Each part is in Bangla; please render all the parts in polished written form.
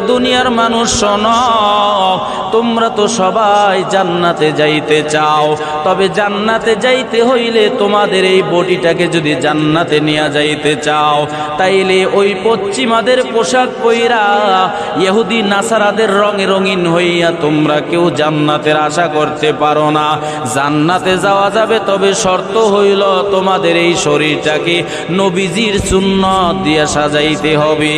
দুনিয়ার মানুষ শোনো, তোমরা তো সবাই জান্নাতে যাইতে চাও, তবে জান্নাতে যাইতে হইলে তোমাদের এই বডিটাকে যদি জান্নাতে নিয়ে যাইতে চাও, তাইলে ওই পশ্চিমাদের পোশাক পইরা ইহুদি নাসারাদের রঙে রঙিন হইয়া তোমরা কেউ জান্নাতের আশা করতে পারো না। জান্নাতে যাওয়া যাবে, তবে শর্ত হইল তোমাদের এই শরীরটাকে নবীজির সুন্নাত দিয়া সাজাইতে হবে।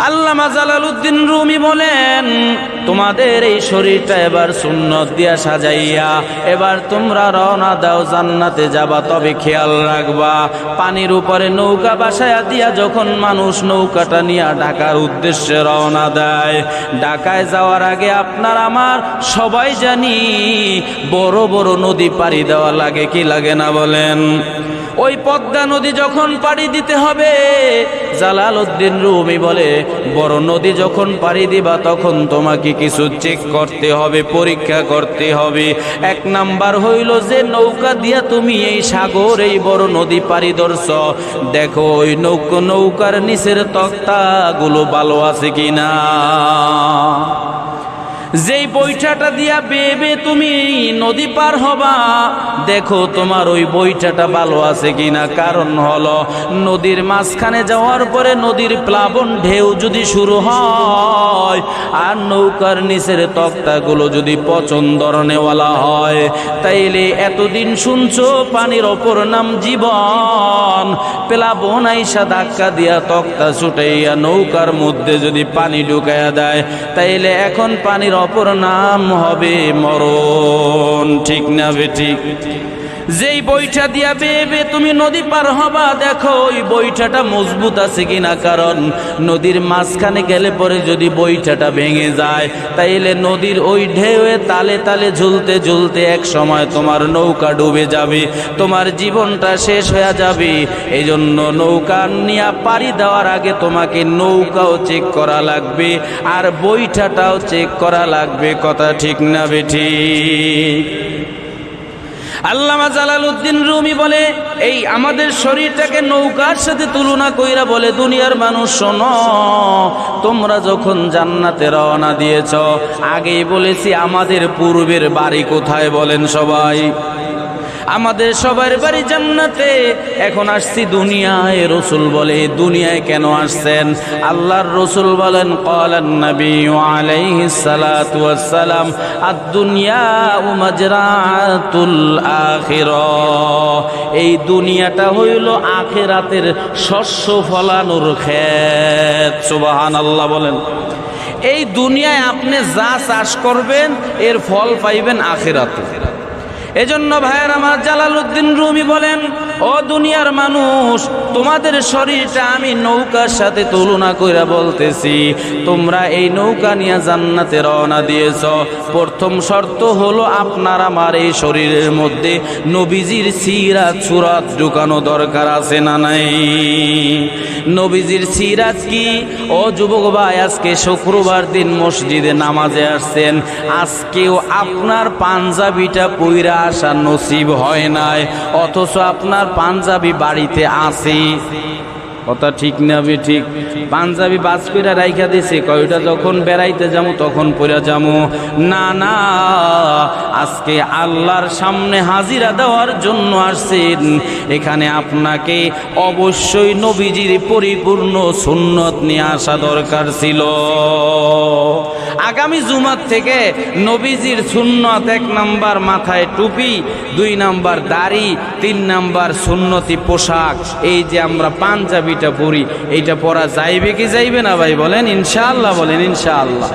আল্লামা জালালউদ্দিন রুমি বলেন, তোমাদের এই শরীরটা এবার সুন্নত দিয়া সাজাইয়া এবার তোমরা রওনা দাও, জান্নাতে যাবা। তবে খেয়াল রাখবা, পানির উপরে নৌকা বাসায়া দিয়া যখন মানুষ নৌকাটা নিয়ে ঢাকার উদ্দেশ্যে রওনা দেয়, ঢাকায় যাওয়ার আগে আপনার আমার সবাই জানি বড় বড় নদী পাড়ি দেওয়া লাগে, কি লাগে না বলেন? ওই পদ্মা নদী যখন পাড়ি দিতে হবে, জালালউদ্দিন রুমি বলে, বড় নদী যখন পাড়ি দিবা তখন তোমাকে কিছু চেক করতে হবে, পরীক্ষা করতে হবে। এক নাম্বার হইল যে নৌকা দিয়া তুমি এই সাগর, এই বড় নদী পাড়ি ধরছ, দেখো ওই নৌকার নিচের তক্তাগুলো ভালো আছে কিনা। যেই বৈঠাটা দিয়া বেবে তুমি নদী পার হবা, দেখো তোমার ওই বৈঠাটা ভালো আছে কিনা। কারণ হলো নদীর মাঝখানে যাওয়ার পরে নদীর প্লাবন ঢেউ যদি শুরু হয় আর নৌকার নিচের তক্তাগুলো যদি পচন ধরনেওয়ালা হয়, তাইলে এতদিন শুনছো পানির অপর নাম জীবন, প্লাবন আইসা ধাক্কা দিয়া তক্তা ছুটাইয়া নৌকার মধ্যে যদি পানি ঢুকাইয়া দেয়, তাইলে এখন পানির অপর নাম হবে মরণ। ঠিক না বেঠিক? যেই বৈঠা দিয়া বেবে তুমি নদী পার হবা, দেখো ওই বৈঠাটা মজবুত আছে কিনা। কারণ নদীর মাঝখানে গেলে পরে যদি বৈঠাটা ভেঙে যায়, তাইলে নদীর ওই ঢেউয়ে তালে তালে ঝুলতে ঝুলতে এক সময় তোমার নৌকা ডুবে যাবে, তোমার জীবনটা শেষ হয়ে যাবে। এই জন্য নৌকা নিয়ে পাড়ি দেওয়ার আগে তোমাকে নৌকাও চেক করা লাগবে আর বৈঠাটাও চেক করা লাগবে। কথা ঠিক না বেঠিক? আল্লামা জালালউদ্দিন রুমি বলে, এই আমাদের শরীরটাকে নৌকার সাথে তুলনা কইরা বলে, দুনিয়ার মানুষ শোনো, তোমরা যখন জান্নাতে রওনা দিয়েছ, আগেই বলেছি আমাদের পূর্বের বাড়ি কোথায় বলেন সবাই? আমাদের সবার বাড়ি জান্নাতে। এখন আসছি দুনিয়ায়। রসুল বলে, দুনিয়ায় কেন আসছেন? আল্লাহর রসুল বলেন, ক্বালান নবী আলাইহিস সালাতু ওয়াস সালাম, আদ-দুনিয়া মাজরাতুল আখিরাহ। এই দুনিয়াটা হইল আখিরাতের শস্য ফলানোর ক্ষেত। সুবহানাল্লাহ বলেন। এই দুনিয়ায় আপনি যা চাষ করবেন এর ফল পাইবেন আখিরাতে। এজন্য ভাইয়ের আমার, জালালউদ্দিন রুমি বলেন, ও দুনিয়ার মানুষ, তোমাদের শরীরটা আমি নৌকার সাথে তুলনা কইরা বলতেছি। তোমরা এই নৌকা নিয়ে জান্নাতে রওনা দিয়েছ, প্রথম শর্ত হলো আপনার আমার এই শরীরের মধ্যে নবীজির সিরাত সুরাত ঢুকানো দরকার আছে না নাই? নবীজির সিরাত কি? ও যুবক ভাই, আজকে শুক্রবার দিন মসজিদে নামাজে আসছেন, আজকেও আপনার পাঞ্জাবিটা পইরা আসা নসিব হয় নাই, অথচ আপনার পাঞ্জাবি বাড়িতে আছে। কথা ঠিক না ঠিক? পাঞ্জাবি বাস কইরা রাইখা দিছে, কয়টা যখন বেড়াইতে যাবো তখন পইরা যাবো না। না, আজকে আল্লাহর সামনে হাজিরা দেওয়ার জন্য আসছেন, এখানে আপনাকে অবশ্যই নবীজির পরিপূর্ণ সুন্নত নিয়ে আসা দরকার ছিল। আগামী জুমার থেকে নবীজির সুন্নত, 1 নাম্বার মাথায় টুপি, 2 নাম্বার দাড়ি, 3 নাম্বার সুন্নতি পোশাক। এই যে আমরা পাঞ্জাবিটা পরি, এইটা পরা যাইবে কি যাইবে না ভাই বলেন? ইনশাআল্লাহ বলেন ইনশাআল্লাহ।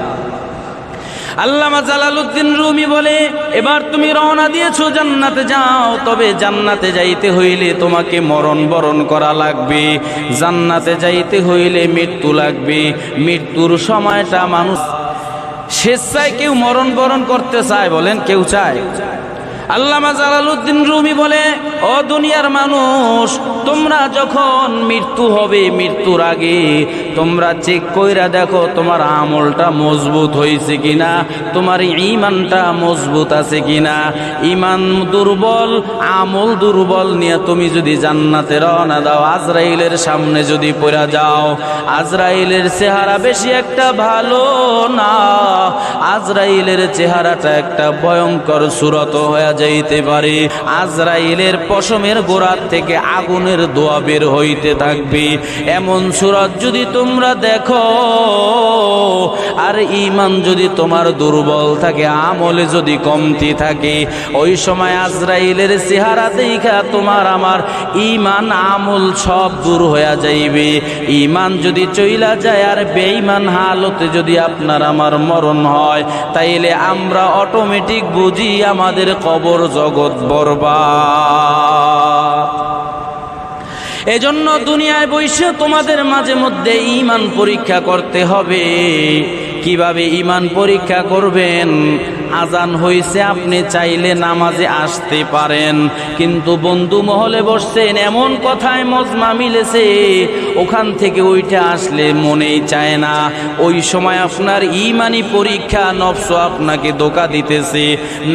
আল্লামা জালালউদ্দিন রুমি বলে, এবার তুমি রওনা দিয়েছো জান্নাতে যাও, তবে জান্নাতে যাইতে হইলে তোমাকে মরণ বরণ করা লাগবে। জান্নাতে যাইতে হইলে মৃত্যু লাগবে। মৃত্যুর সময়টা মানুষ স্বেচ্ছায় কেউ মরণ বরণ করতে চায় বলেন? কেউ চায়? আল্লামা জালালউদ্দিন রুমি বলে, ও দুনিয়ার মানুষ, তোমরা যখন মৃত্যু হবে, মৃত্যুর আগে তোমরা চেক কইরা দেখো তোমার আমলটা মজবুত হয়েছে কিনা, তোমার ঈমানটা মজবুত আছে কিনা। ঈমান দুর্বল, আমল দুর্বল নিয়ে তুমি যদি জান্নাতে রওনা দাও, আজরাইলের সামনে যদি পড়া যাও, আজরাইলের চেহারা বেশি একটা ভালো না, আজরাইলের চেহারাটা একটা ভয়ঙ্কর সুরত হয়ে যাইতে পারে। আজরাইলের পশমের গোড়ার থেকে আগুনের দোয়া বের হইতে থাকবে, এমন সুরত যদি তোমরা দেখো। আর ঈমান যদি তোমার দুর্বল থাকে, আমলে যদি কমতি থাকে, ওই সময় আজরাইলের চেহারা দেখা তোমার আমার ঈমান আমল সব দূর হয়ে যাইবে। ঈমান যদি চইলা যায় আর বেঈমান হালতে যদি আপনার আমার মরণ হয়, তাইলে আমরা অটোমেটিক বুঝি আমাদের কবর জগৎ বরবাদ। এজন্য দুনিয়ায় বসে তোমাদের মাঝে মধ্যে ঈমান পরীক্ষা করতে হবে। কিভাবে ঈমান পরীক্ষা করবেন? আজান হইছে, আপনি চাইলে নামাজে আসতে পারেন, কিন্তু বন্ধু মহলে বসছেন, এমন কথায় মজমা মিলেছে, ওখান থেকে ওইটা আসলে মনেই চায় না। ওই সময় আপনার ঈমানি পরীক্ষা, নফস আপনাকে ধোঁকা দিতেছে।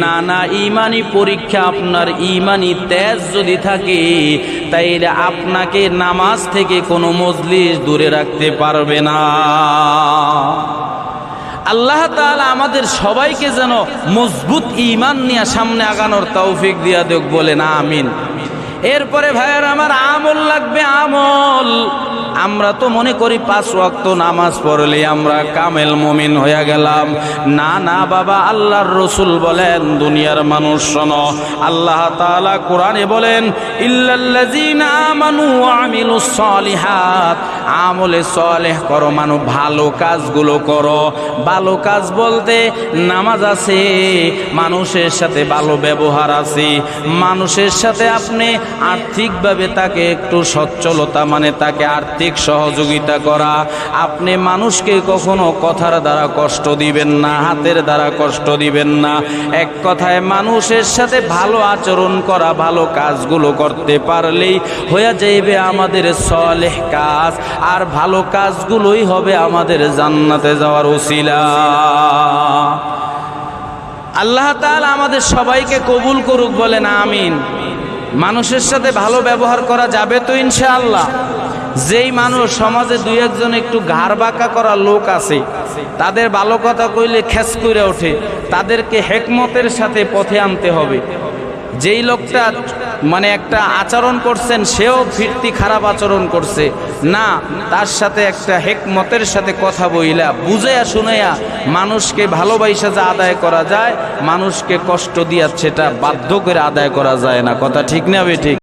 না না, ঈমানি পরীক্ষা, আপনার ঈমানি তেজ যদি থাকে, তাইলে আপনাকে নামাজ থেকে কোনো মজলিস দূরে রাখতে পারবে না। আল্লাহ তাআলা আমাদের সবাইকে যেন মজবুত ঈমান নিয়ে সামনে আগানোর তৌফিক দিয়া দেখ, বলেন আমিন। এরপরে ভাইয়ের আমার, আমল লাগবে, আমল। আমরা তো মনে করি 5 ওয়াক্ত নামাজ পড়লে আমরা কামেল মুমিন হয়ে গেলাম। না না বাবা, আল্লাহর রাসূল বলেন, দুনিয়ার মানুষ শোনো, আল্লাহ তাআলা কোরআনে বলেন, ইল্লাল্লাযীনা আমানু ওয়া আমিলুস সালিহাত, আমলে সালেহ করো, মানে ভালো কাজগুলো করো। ভালো কাজ বলতে নামাজ আছে, মানুষের সাথে ভালো ব্যবহার আছে, মানুষের সাথে আপনি আর্থিকভাবে তাকে একটু সচ্ছলতা, মানে তাকে আর্থিক সহযোগিতা করা। আপনি মানুষকে কখনো কথার দ্বারা কষ্ট দিবেন না, হাতের দ্বারা কষ্ট দিবেন না। এক কথায় মানুষের সাথে ভালো আচরণ করা, ভালো কাজগুলো করতে পারলেই হয়ে যাইবে আমাদের সালেহ কাজ। আর ভালো কাজগুলোই হবে আমাদের জান্নাতে যাওয়ার উসিলা। আল্লাহ তাআলা আমাদের সবাইকে কবুল করুক, বলেন আমিন। মানুষের সাথে ভালো ব্যবহার করা যাবে তো ইনশাআল্লাহ। যেই মানুষ সমাজে 2-1 একটু ঘাড় বাঁকা করা লোক আছে, তাদের ভালো কথা কইলে খেস কইরা ওঠে, তাদেরকে হিকমতের সাথে পথে আনতে হবে। যেই লোকটা মানে একটা আচরণ করছেন, সেও ফিরতি খারাপ আচরণ করছে না, তার সাথে একটা হিকমতের সাথে কথা বইলা বুঝাইয়া শুনাইয়া মানুষকে ভালোবাসা যা আদায় করা যায়, মানুষকে কষ্ট দিয়া সেটা বাধ্য করে আদায় করা যায় না। কথা ঠিক না বেঠিক?